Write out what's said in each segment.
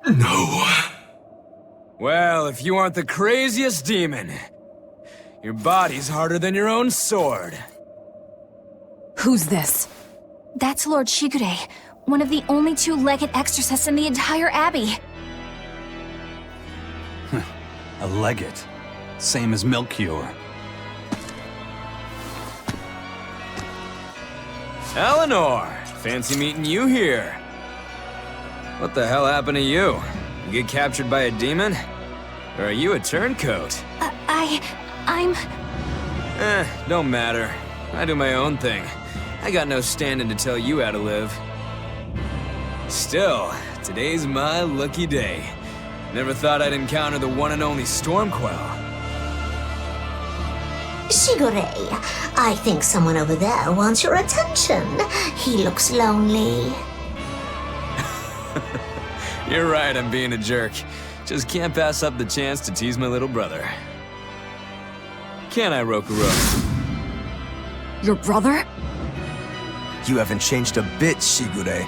No. Well, if you aren't the craziest demon, your body's harder than your own sword. Who's this? That's Lord Shigure, one of the only two-legged exorcists in the entire abbey. A legate. Same as Melchior. Eleanor! Fancy meeting you here. What the hell happened to you? You get captured by a demon? Or are you a turncoat? I'm... Don't matter. I do my own thing. I got no standing to tell you how to live. Still, today's my lucky day. Never thought I'd encounter the one and only Stormquell. Shigure, I think someone over there wants your attention. He looks lonely. You're right, I'm being a jerk. Just can't pass up the chance to tease my little brother. Can I, Rokuro? Your brother? You haven't changed a bit, Shigure.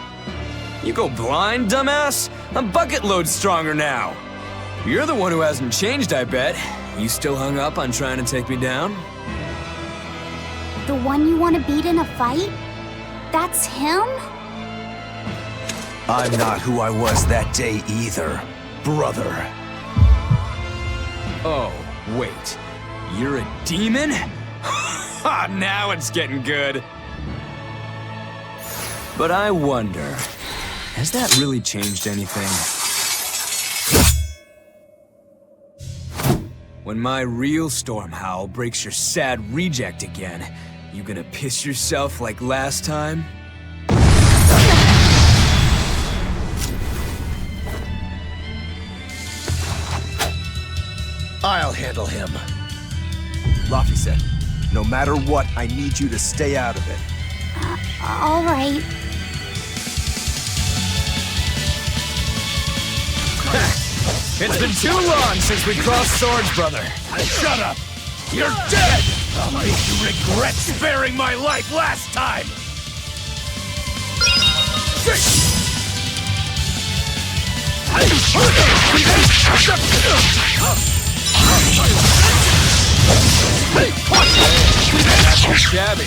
You go blind, dumbass? I'm bucket load stronger now. You're the one who hasn't changed, I bet. You still hung up on trying to take me down? The one you want to beat in a fight? That's him? I'm not who I was that day either, brother. Oh, wait. You're a demon? Ha! Now it's getting good. But I wonder, has that really changed anything? When my real storm howl breaks your sad reject again, you gonna piss yourself like last time? I'll handle him. Rafi said, no matter what, I need you to stay out of it. All right. It's been too long since we crossed swords, brother. Shut up! You're dead! I'll make you regret sparing my life last time! That's too shabby.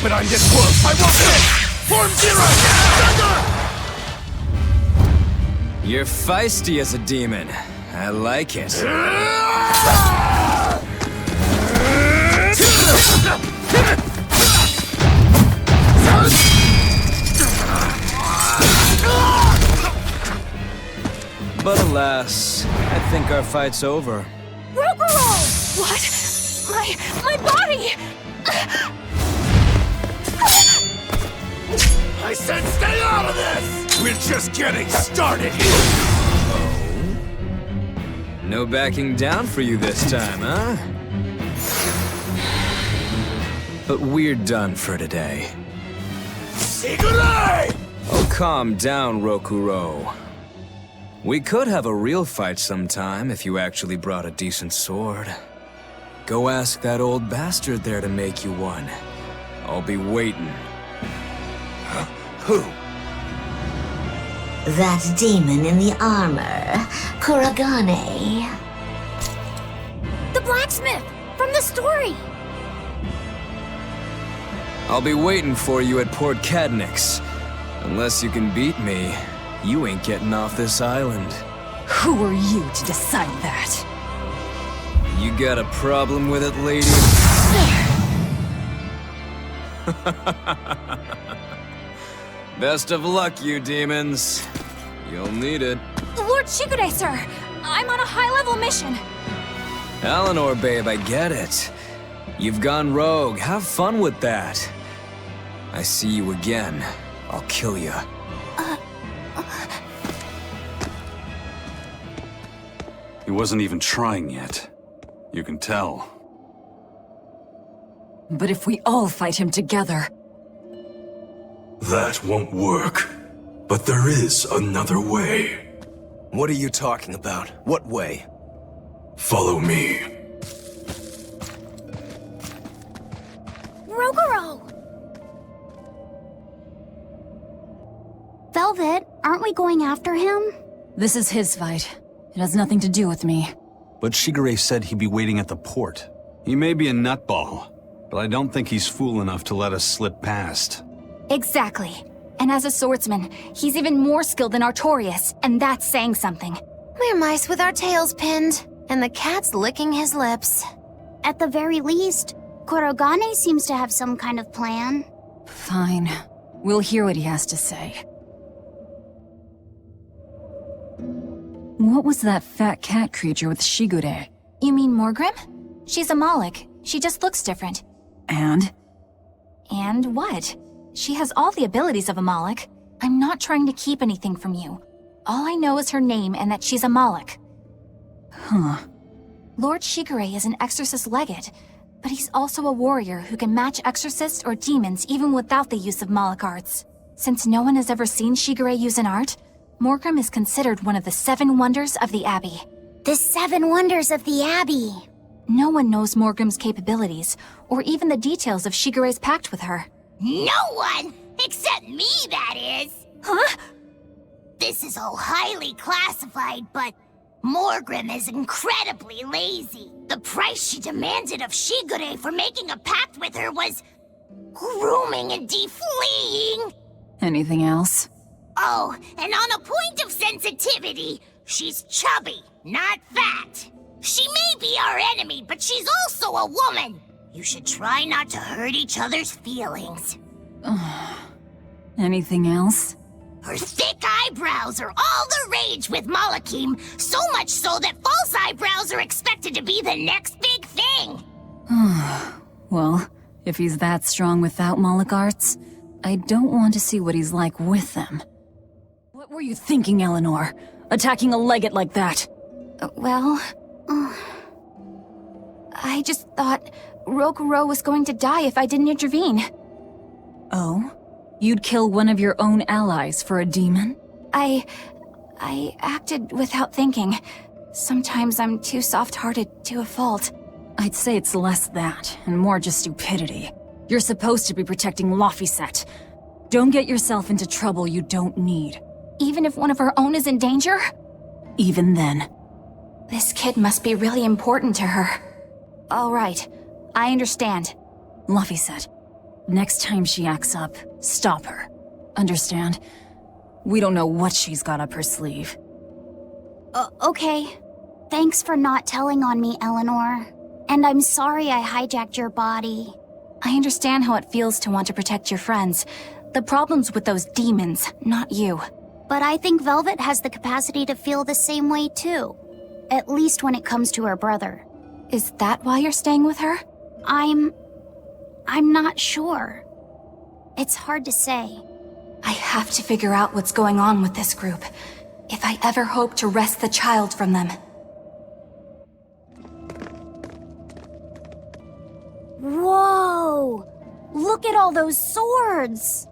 But I'm this close, I won't miss! Form zero! You're feisty as a demon. I like it. But alas, I think our fight's over. Rokuro! What? My body! I said stay out of this! We're just getting started here! No backing down for you this time, huh? But we're done for today. Shigure! Oh, calm down, Rokuro. We could have a real fight sometime if you actually brought a decent sword. Go ask that old bastard there to make you one. I'll be waiting. Who? That demon in the armor, Kuragane. The blacksmith from the story. I'll be waiting for you at Port Cadnix. Unless you can beat me, you ain't getting off this island. Who are you to decide that? You got a problem with it, lady? Best of luck, you demons. You'll need it. Lord Shigure, sir! I'm on a high-level mission. Eleanor, babe, I get it. You've gone rogue. Have fun with that. I see you again. I'll kill you. He wasn't even trying yet. You can tell. But if we all fight him together... That won't work. But there is another way. What are you talking about? What way? Follow me. Rogoro! Velvet, aren't we going after him? This is his fight. It has nothing to do with me. But Shigure said he'd be waiting at the port. He may be a nutball, but I don't think he's fool enough to let us slip past. Exactly. And as a swordsman, he's even more skilled than Artorias, and that's saying something. We're mice with our tails pinned, and the cat's licking his lips. At the very least, Kurogane seems to have some kind of plan. Fine. We'll hear what he has to say. What was that fat cat creature with Shigure? You mean Morgrim? She's a Moloch. She just looks different. And? And what? She has all the abilities of a Moloch. I'm not trying to keep anything from you. All I know is her name and that she's a Moloch. Huh. Lord Shigure is an exorcist legate, but he's also a warrior who can match exorcists or demons even without the use of Moloch arts. Since no one has ever seen Shigure use an art, Morgrim is considered one of the 7 wonders of the Abbey. The 7 wonders of the Abbey. No one knows Morgrim's capabilities, or even the details of Shigure's pact with her. No one! Except me, that is! Huh? This is all highly classified, but Morgrim is incredibly lazy. The price she demanded of Shigure for making a pact with her was grooming and defleeing. Anything else? Oh, and on a point of sensitivity, she's chubby, not fat. She may be our enemy, but she's also a woman. You should try not to hurt each other's feelings. Anything else? Her thick eyebrows are all the rage with Malakim, so much so that false eyebrows are expected to be the next big thing. Well, if he's that strong without Moloch arts, I don't want to see what he's like with them. What were you thinking, Eleanor? Attacking a legate like that? I just thought Rokuro was going to die if I didn't intervene. Oh? You'd kill one of your own allies for a demon? I acted without thinking. Sometimes I'm too soft-hearted to a fault. I'd say it's less that, and more just stupidity. You're supposed to be protecting Laphicet. Don't get yourself into trouble you don't need. Even if one of her own is in danger? Even then. This kid must be really important to her. All right, I understand. Laphicet, next time she acts up, stop her. Understand? We don't know what she's got up her sleeve. Okay. Thanks for not telling on me, Eleanor. And I'm sorry I hijacked your body. I understand how it feels to want to protect your friends. The problem's with those demons, not you. But I think Velvet has the capacity to feel the same way too. At least when it comes to her brother. Is that why you're staying with her? I'm not sure. It's hard to say. I have to figure out what's going on with this group, if I ever hope to wrest the child from them. Whoa! Look at all those swords!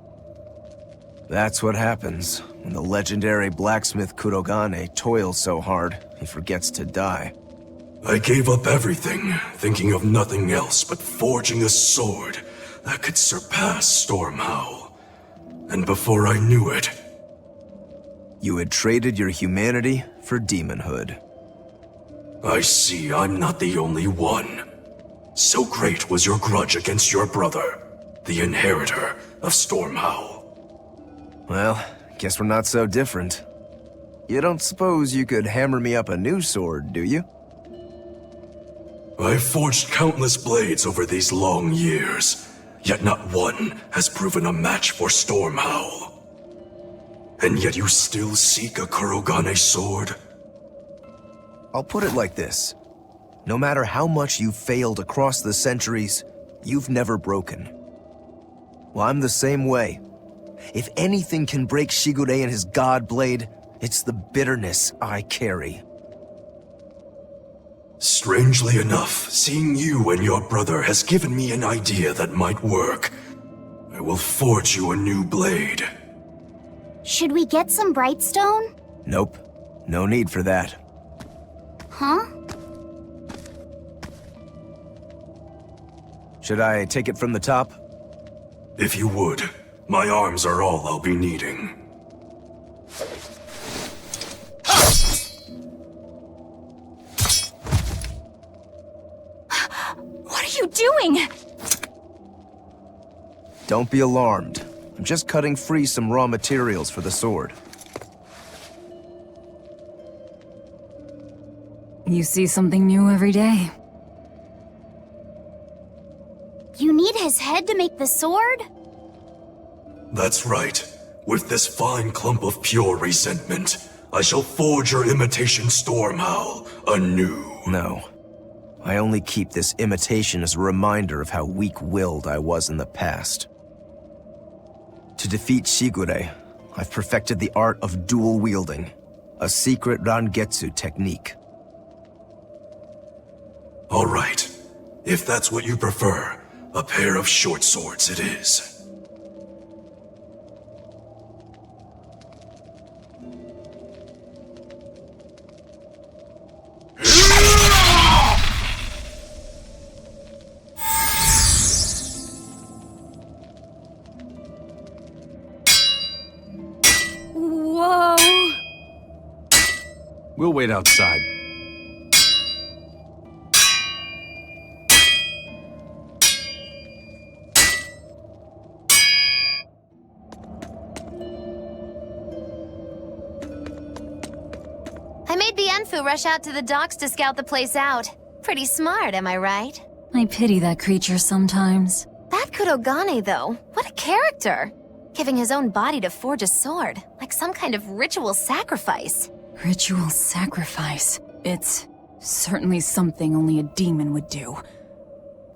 That's what happens when the legendary blacksmith Kurogane toils so hard, he forgets to die. I gave up everything, thinking of nothing else but forging a sword that could surpass Stormhowl. And before I knew it... You had traded your humanity for demonhood. I see I'm not the only one. So great was your grudge against your brother, the inheritor of Stormhowl. Well, guess we're not so different. You don't suppose you could hammer me up a new sword, do you? I've forged countless blades over these long years, yet not one has proven a match for Stormhowl. And yet you still seek a Kurogane sword? I'll put it like this. No matter how much you've failed across the centuries, you've never broken. Well, I'm the same way. If anything can break Shigure and his god blade, it's the bitterness I carry. Strangely enough, seeing you and your brother has given me an idea that might work. I will forge you a new blade. Should we get some Brightstone? Nope. No need for that. Huh? Should I take it from the top? If you would, my arms are all I'll be needing. What are you doing? Don't be alarmed. I'm just cutting free some raw materials for the sword. You see something new every day. You need his head to make the sword? That's right. With this fine clump of pure resentment, I shall forge your imitation storm howl anew. No. I only keep this imitation as a reminder of how weak-willed I was in the past. To defeat Shigure, I've perfected the art of dual wielding, a secret Rangetsu technique. All right. If that's what you prefer, a pair of short swords it is. Whoa! We'll wait outside. I made the Enfu rush out to the docks to scout the place out. Pretty smart, am I right? I pity that creature sometimes. That Kurogane, though, what a character! Giving his own body to forge a sword, like some kind of ritual sacrifice. Ritual sacrifice. It's certainly something only a demon would do.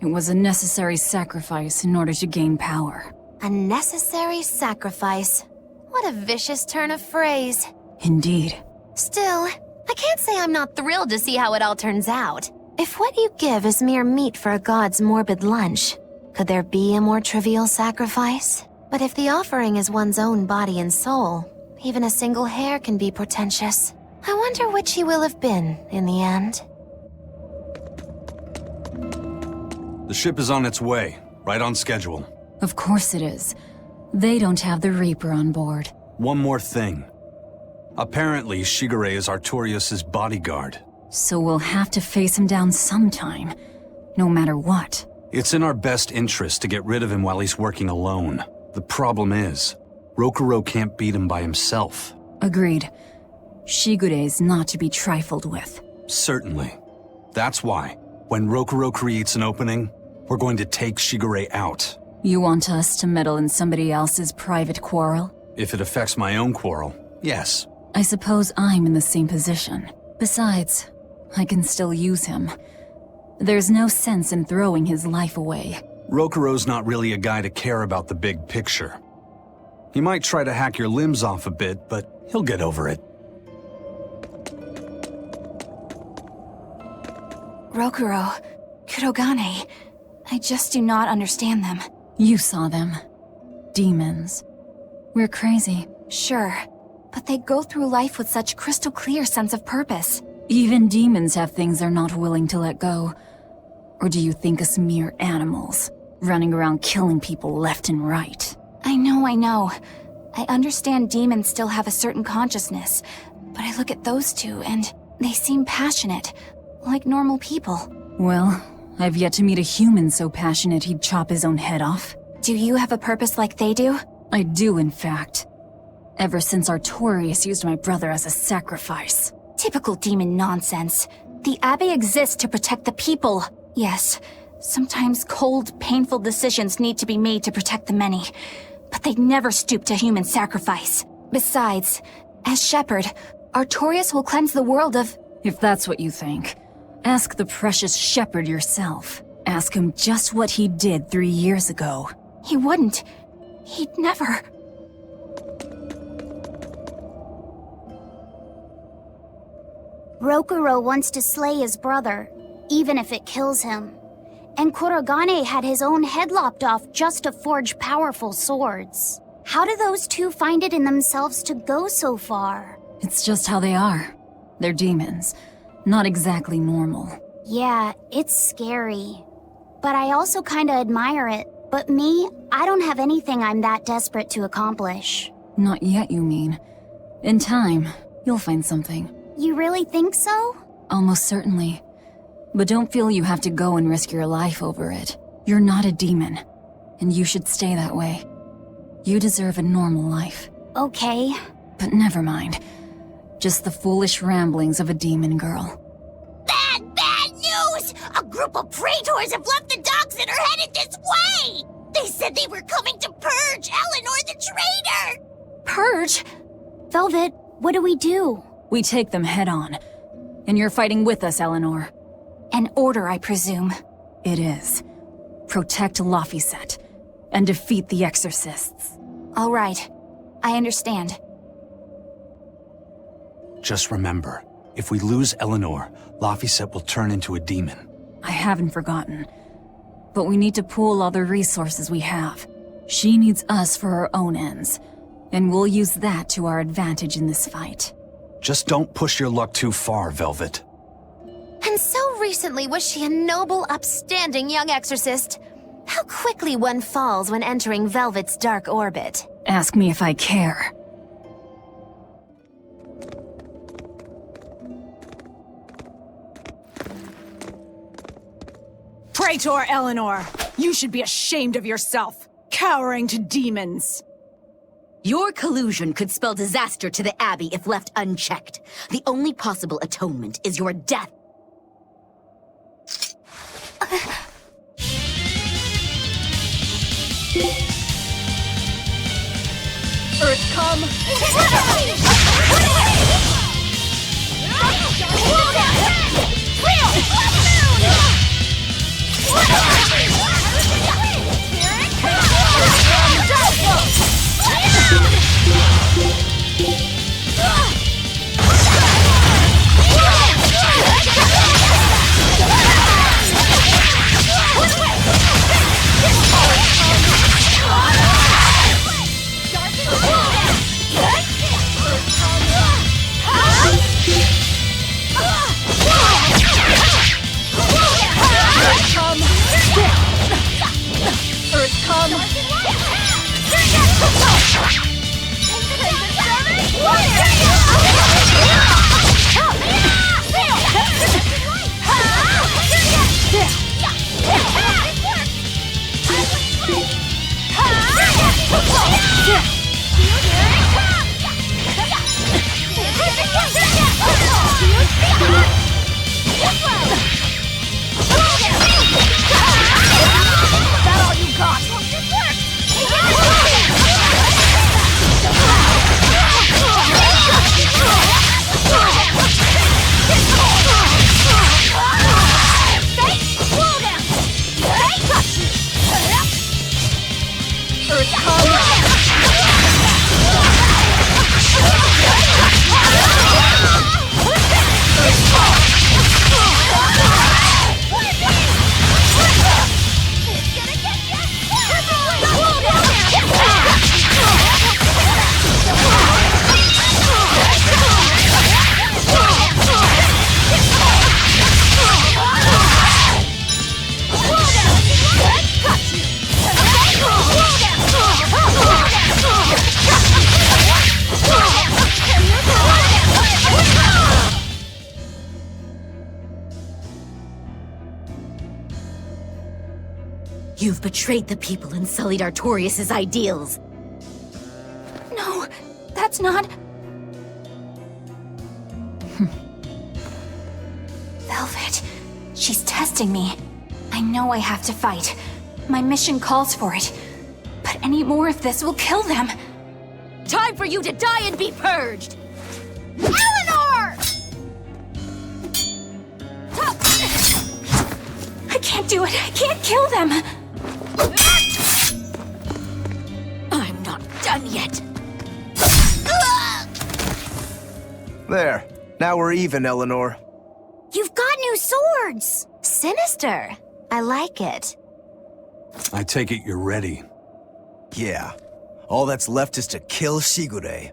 It was a necessary sacrifice in order to gain power. A necessary sacrifice. What a vicious turn of phrase. Indeed. Still, I can't say I'm not thrilled to see how it all turns out. If what you give is mere meat for a god's morbid lunch, could there be a more trivial sacrifice? But if the offering is one's own body and soul, even a single hair can be portentous. I wonder which he will have been in the end. The ship is on its way, right on schedule. Of course it is. They don't have the Reaper on board. One more thing. Apparently, Shigure is Artorius' bodyguard. So we'll have to face him down sometime, no matter what. It's in our best interest to get rid of him while he's working alone. The problem is, Rokuro can't beat him by himself. Agreed. Shigure is not to be trifled with. Certainly. That's why, when Rokuro creates an opening, we're going to take Shigure out. You want us to meddle in somebody else's private quarrel? If it affects my own quarrel, yes. I suppose I'm in the same position. Besides, I can still use him. There's no sense in throwing his life away. Rokuro's not really a guy to care about the big picture. He might try to hack your limbs off a bit, but he'll get over it. Rokuro, Kurogane, I just do not understand them. You saw them. Demons. We're crazy. Sure, but they go through life with such crystal clear sense of purpose. Even demons have things they're not willing to let go. Or do you think us mere animals, running around killing people left and right? I know. I understand demons still have a certain consciousness, but I look at those two and they seem passionate, like normal people. Well, I've yet to meet a human so passionate he'd chop his own head off. Do you have a purpose like they do? I do, in fact. Ever since Artorius used my brother as a sacrifice. Typical demon nonsense. The Abbey exists to protect the people. Yes, sometimes cold, painful decisions need to be made to protect the many, but they never stoop to human sacrifice. Besides, as shepherd, Artorius will cleanse the world of— If that's what you think, ask the precious shepherd yourself. Ask him just what he did 3 years ago. He wouldn't. He'd never. Rokuro wants to slay his brother, even if it kills him. and Kurogane had his own head lopped off just to forge powerful swords. How do those two find it in themselves to go so far? It's just how they are. They're demons. Not exactly normal. Yeah, it's scary. But I also kinda admire it. But me, I don't have anything I'm that desperate to accomplish. Not yet, you mean. In time, you'll find something. You really think so? Almost certainly. But don't feel you have to go and risk your life over it. You're not a demon, and you should stay that way. You deserve a normal life. Okay. But never mind. Just the foolish ramblings of a demon girl. Bad news! A group of praetors have left the docks and are headed this way! They said they were coming to purge Eleanor the traitor! Purge? Velvet, what do we do? We take them head on. And you're fighting with us, Eleanor. An order, I presume. It is. Protect Laphicet and defeat the exorcists. All right. I understand. Just remember, if we lose Eleanor, Laphicet will turn into a demon. I haven't forgotten. But we need to pool all the resources we have. She needs us for her own ends. And we'll use that to our advantage in this fight. Just don't push your luck too far, Velvet. And so recently was she a noble, upstanding young exorcist. How quickly one falls when entering Velvet's dark orbit. Ask me if I care. Praetor Eleanor, you should be ashamed of yourself, cowering to demons. Your collusion could spell disaster to the Abbey if left unchecked. The only possible atonement is your death. Earth come! You've betrayed the people and sullied Artorius' ideals. No, that's not... Velvet, she's testing me. I know I have to fight. My mission calls for it. But any more of this will kill them. Time for you to die and be purged! Eleanor! I can't do it. I can't kill them. I'm not done yet. There. Now we're even, Eleanor. You've got new swords! Sinister. I like it. I take it you're ready. Yeah. All that's left is to kill Shigure.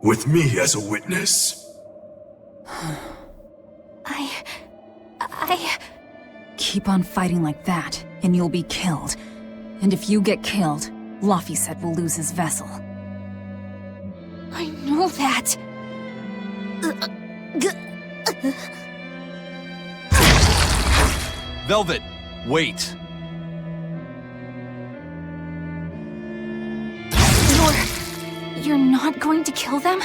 With me as a witness. Keep on fighting like that, and you'll be killed. And if you get killed, Laphicet will lose his vessel. I know that. Velvet, wait. You're not going to kill them?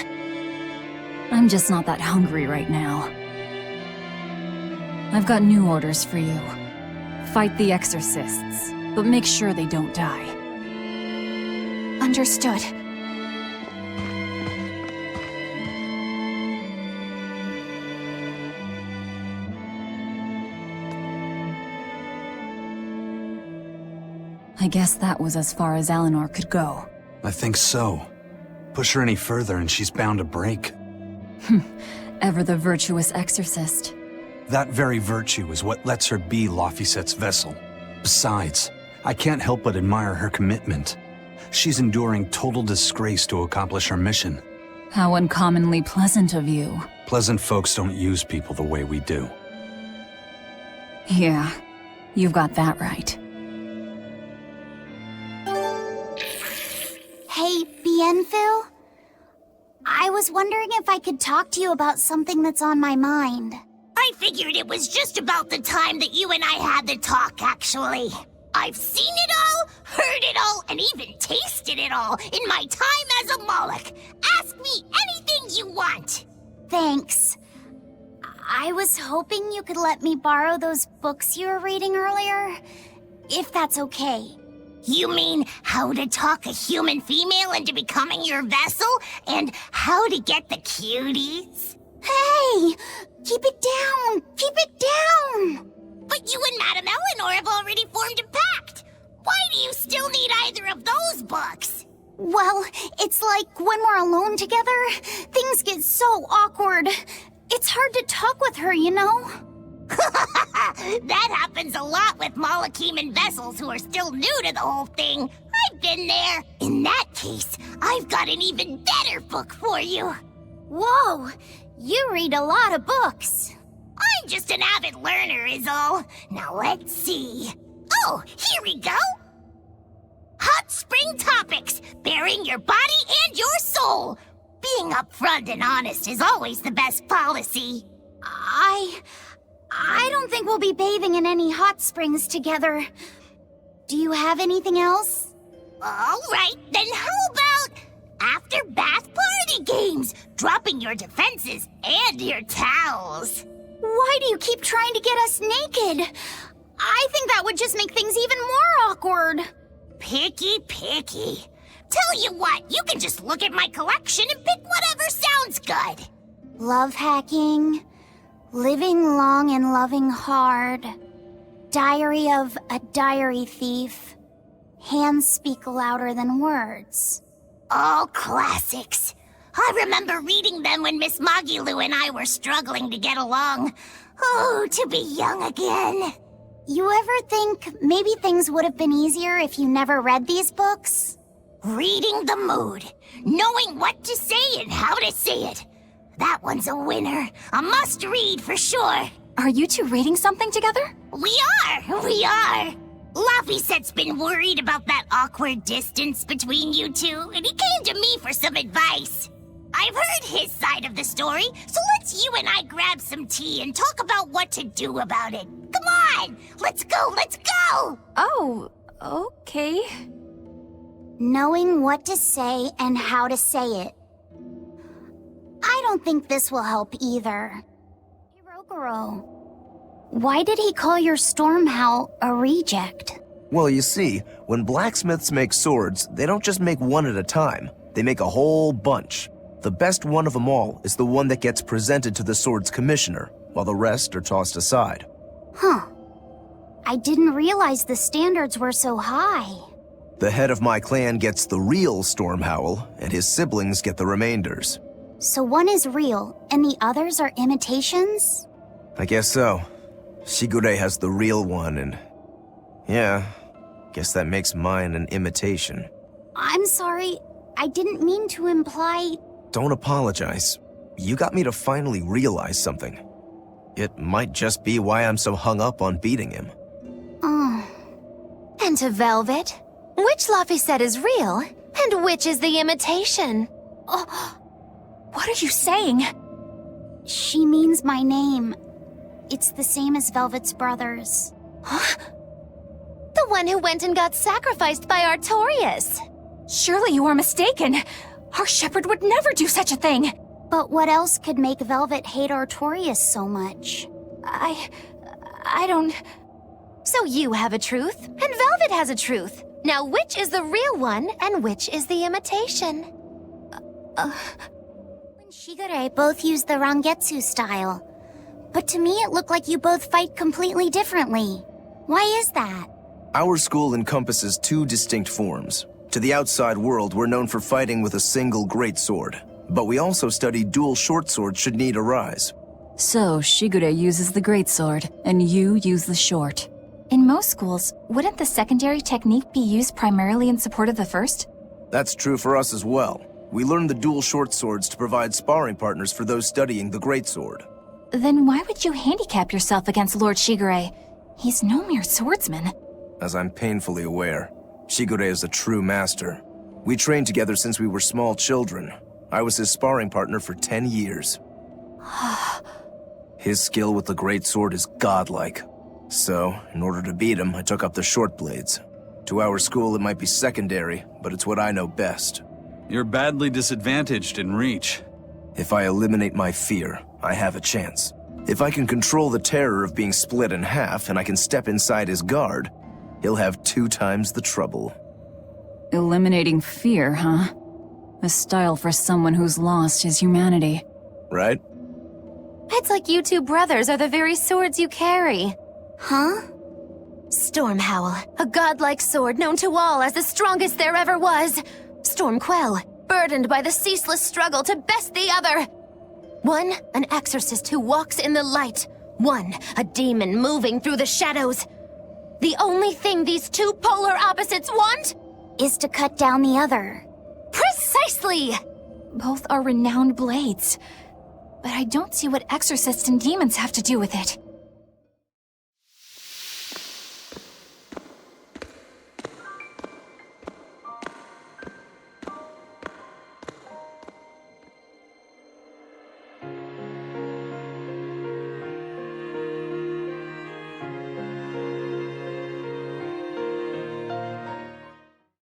I'm just not that hungry right now. I've got new orders for you. Fight the exorcists, but make sure they don't die. Understood. I guess that was as far as Eleanor could go. I think so. Push her any further and she's bound to break. Ever the virtuous exorcist. That very virtue is what lets her be Laphicet's vessel. Besides, I can't help but admire her commitment. She's enduring total disgrace to accomplish her mission. How uncommonly pleasant of you. Pleasant folks don't use people the way we do. Yeah, you've got that right. Hey, Bienfil? I was wondering if I could talk to you about something that's on my mind. I figured it was just about the time that you and I had the talk, actually. I've seen it all, heard it all, and even tasted it all in my time as a Moloch. Ask me anything you want. Thanks. I was hoping you could let me borrow those books you were reading earlier, if that's okay. You mean how to talk a human female into becoming your vessel, and how to get the cuties? Hey! Keep it down! Keep it down! But you and Madame Eleanor have already formed a pact. Why do you still need either of those books? Well, it's like when we're alone together, things get so awkward. It's hard to talk with her, you know? That happens a lot with Molocheman vessels who are still new to the whole thing. I've been there. In that case, I've got an even better book for you. Whoa! You read a lot of books. I'm just an avid learner is all. Now let's see. Oh, here we go. Hot Spring Topics, Bearing Your Body and Your Soul. Being upfront and honest is always the best policy. I don't think we'll be bathing in any hot springs together. Do you have anything else? All right, then how about after bath party games, dropping your defenses and your towels? Why do you keep trying to get us naked? I think that would just make things even more awkward. Picky. Tell you what, you can just look at my collection and pick whatever sounds good. Love hacking, living long and loving hard, diary of a diary thief, hands speak louder than words. All classics. I remember reading them when Miss Magilu and I were struggling to get along. Oh, to be young again. You ever think maybe things would have been easier if you never read these books? Reading the mood, knowing what to say and how to say it. That one's a winner. A must-read for sure. Are you two reading something together? We are. Laphicet's been worried about that awkward distance between you two, and he came to me for some advice. I've heard his side of the story, so let's you and I grab some tea and talk about what to do about it. Come on, let's go! Oh, okay. Knowing what to say and how to say it. I don't think this will help either. Hiroguro, why did he call your storm howl a reject? Well, you see, when blacksmiths make swords, they don't just make one at a time. They make a whole bunch. The best one of them all is the one that gets presented to the sword's commissioner, while the rest are tossed aside. Huh. I didn't realize the standards were so high. The head of my clan gets the real storm howl, and his siblings get the remainders. So one is real, and the others are imitations? I guess so. Shigure has the real one, and... yeah, guess that makes mine an imitation. I'm sorry. I didn't mean to imply... Don't apologize. You got me to finally realize something. It might just be why I'm so hung up on beating him. Oh. And to Velvet, which Laphicet is real, and which is the imitation? Oh, what are you saying? She means my name. It's the same as Velvet's brother's. Huh? The one who went and got sacrificed by Artorias. Surely you are mistaken. Our shepherd would never do such a thing. But what else could make Velvet hate Artorias so much? I don't... So you have a truth, and Velvet has a truth. Now which is the real one, and which is the imitation? When Shigure both use the Rangetsu style. But to me it looked like you both fight completely differently. Why is that? Our school encompasses two distinct forms. To the outside world, we're known for fighting with a single greatsword. But we also study dual short swords should need arise. So, Shigure uses the greatsword, and you use the short. In most schools, wouldn't the secondary technique be used primarily in support of the first? That's true for us as well. We learn the dual short swords to provide sparring partners for those studying the greatsword. Then why would you handicap yourself against Lord Shigure? He's no mere swordsman. As I'm painfully aware, Shigure is a true master. We trained together since we were small children. I was his sparring partner for 10 years. His skill with the greatsword is godlike. So, in order to beat him, I took up the short blades. To our school, it might be secondary, but it's what I know best. You're badly disadvantaged in reach. If I eliminate my fear, I have a chance. If I can control the terror of being split in half and I can step inside his guard, he'll have 2 times the trouble. Eliminating fear, huh? A style for someone who's lost his humanity. Right? It's like you two brothers are the very swords you carry. Huh? Stormhowl, a godlike sword known to all as the strongest there ever was. Stormquell, burdened by the ceaseless struggle to best the other. One, an exorcist who walks in the light. One, a demon moving through the shadows. The only thing these two polar opposites want is to cut down the other. Precisely! Both are renowned blades. But I don't see what exorcists and demons have to do with it.